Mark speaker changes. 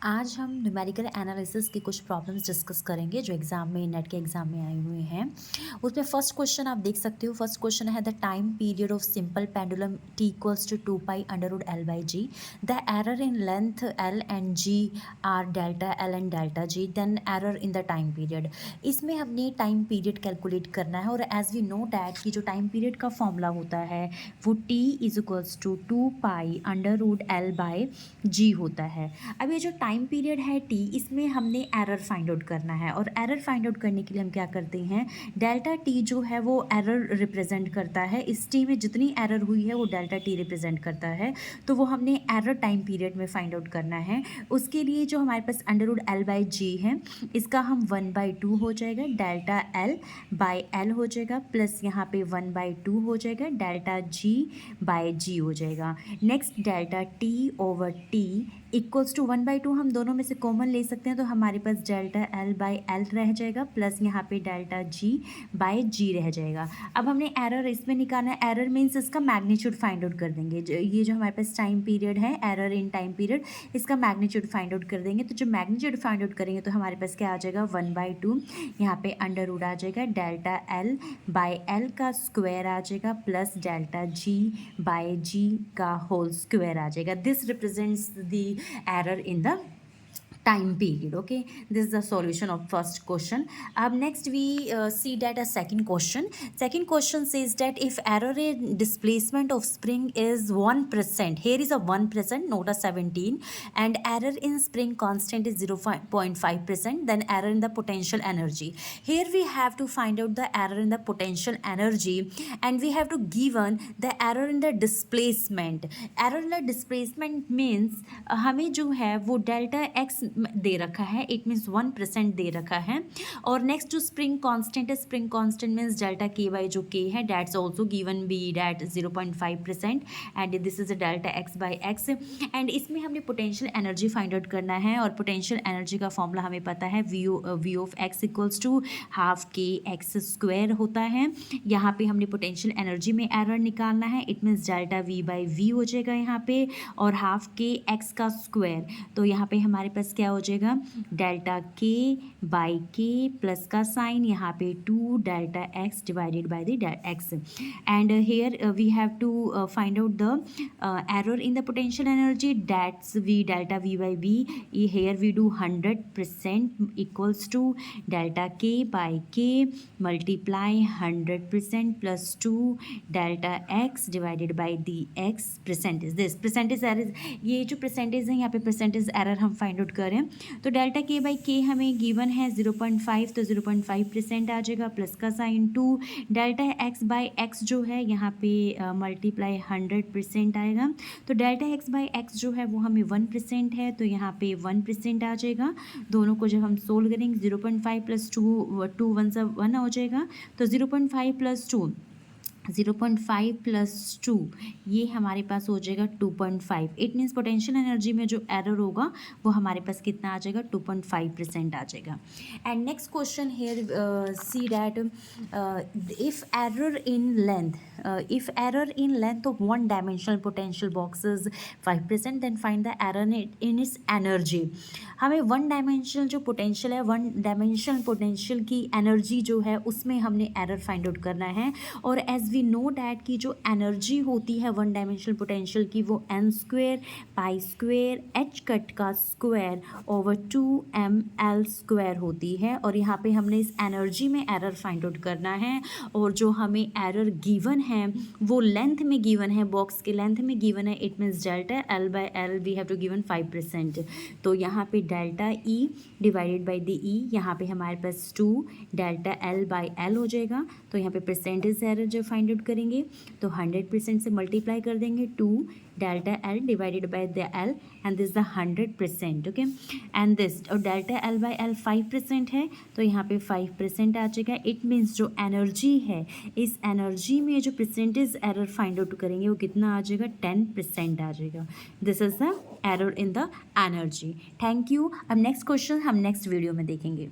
Speaker 1: आज हम numerical analysis की कुछ प्रॉब्लम्स डिस्कस करेंगे जो एग्जाम में नेट के एग्जाम में आए हुए हैं। उसमें फर्स्ट क्वेश्चन आप देख सकते हो। फर्स्ट क्वेश्चन है the time period of simple pendulum T equals to 2 pi under root L/G। The error in length L and G are delta L and delta G, then error in the time period. इसमें हमने time period calculate करना है और as we know that कि जो time period का formula होता है वो T is equals to 2 pi under root L/G होता है। अब ये जो टाइम पीरियड है टी, इसमें हमने एरर फाइंड आउट करना है और एरर फाइंड आउट करने के लिए हम क्या करते हैं, डेल्टा टी जो है वो एरर रिप्रेजेंट करता है। इस टी में जितनी एरर हुई है वो डेल्टा टी रिप्रेजेंट करता है, तो वो हमने एरर टाइम पीरियड में फाइंड आउट करना है। उसके लिए जो हमारे पास अंडर रूट L/G है, इसका हम 1/2 हो जाएगा, डेल्टा L/L हो जाएगा, प्लस यहाँ पे 1/2 हो जाएगा, डेल्टा G/G हो जाएगा। Next delta T/T equals to 1/2 हम दोनों में से कॉमन ले सकते हैं, तो हमारे पास डेल्टा L/L रह जाएगा, प्लस यहाँ पे डेल्टा G/G रह जाएगा। अब हमने एरर इसमें निकालना है। एरर मीन्स इसका मैग्नीट्यूड फाइंड आउट कर देंगे। ये जो हमारे पास टाइम पीरियड है, एरर इन टाइम पीरियड, इसका मैग्नीट्यूड फाइंड आउट कर देंगे। तो जो मैग्नीट्यूड फाइंड आउट करेंगे तो हमारे पास क्या आ जाएगा, 1/2 यहाँ पे अंडर रूट आ जाएगा, डेल्टा L/L का स्क्वायर आ जाएगा, प्लस डेल्टा G/G का होल स्क्वायर आ जाएगा। This represents the error in the time period. Okay, this is the solution of first question. Next we see that a second question says that if error in displacement of spring is 1%, here is a 1%, not a 17, and error in spring constant is 0.5%, then error in the potential energy. Here we have to find out the error in the potential energy, and we have to given the error in the displacement. Error in the displacement means हमें जो है वो delta x दे रखा है, it means 1% दे रखा है। और next जो स्प्रिंग कांस्टेंट है, spring constant means delta K by जो के है, that's also given be that 0.5%, and this is delta x by x. And इसमें हमने पोटेंशियल एनर्जी फाइंड आउट करना है, और पोटेंशियल एनर्जी का फॉर्मूला हमें पता है, V of x equals to half K x square होता है। यहाँ पे हमने पोटेंशियल एनर्जी में एरर निकालना है, it means delta V by V हो जाएगा यहाँ पे, और हाफ के एक्स का स्क्वायर। तो यहाँ पे हमारे पास क्या हो जाएगा, डेल्टा के बाई के प्लस का साइन, यहाँ पे 2 delta x divided by the x. And here we have to find out the error in the potential energy, that's V delta V by V. Here we do 100% equals to delta K by K multiply 100% plus 2 delta x divided by the x percentage. This percentage error, ये जो percentage है यहाँ पे percentage error हम find out करें, तो delta K by के हमें गिवन है 0.5, तो 0.5% आ जाएगा, प्लस का sign 2 delta x by x जो है यहाँ पे मल्टीप्लाई 100% आएगा। तो डेल्टा एक्स बाई एक्स जो है वो हमें 1% है, तो यहाँ पे 1% आ जाएगा। दोनों को जब हम सोल्व करेंगे 0.5 प्लस 2 1 सा 1 हो जाएगा, तो 0.5 प्लस 2 0.5 प्लस 2 ये हमारे पास हो जाएगा 2.5। इट मीन्स पोटेंशियल एनर्जी में जो एरर होगा वो हमारे पास कितना आ जाएगा, 2.5% आ जाएगा। And next question here see that if error in length of one dimensional potential box is 5%, then find the error in its energy. हमें वन डायमेंशनल जो पोटेंशियल है, वन डायमेंशनल पोटेंशियल की एनर्जी जो है उसमें हमने एरर फाइंड आउट करना है। और एज वी नो डैट की जो एनर्जी होती है वन डायमेंशनल पोटेंशियल की, वो n² पाई स्क्वेयर h कट का स्क्वायर ओवर 2ml² होती है। और यहाँ पे हमने इस एनर्जी में एरर फाइंड आउट करना है, और जो हमें एरर गिवन है वो लेंथ में गिवन है, बॉक्स के लेंथ में गिवन है, it means delta L/L we have to given 5%। तो यहाँ पे delta E divided by the E, यहाँ पे हमारे पास 2 डेल्टा L/L हो जाएगा। तो यहाँ पे परसेंटेज एरर जो फाइंड आउट करेंगे तो 100% से मल्टीप्लाई कर देंगे, 2 delta L divided by the L, and this the 100%। Okay, and this, और डेल्टा L/L 5% है, तो यहाँ पे 5% आ जाएगा। इट मीन्स जो एनर्जी है, इस एनर्जी में जो परसेंटेज एरर फाइंड आउट करेंगे वो कितना आ जाएगा, 10% आ जाएगा। This is the error in the energy. Thank you. अब नेक्स्ट क्वेश्चन हम नेक्स्ट वीडियो में देखेंगे।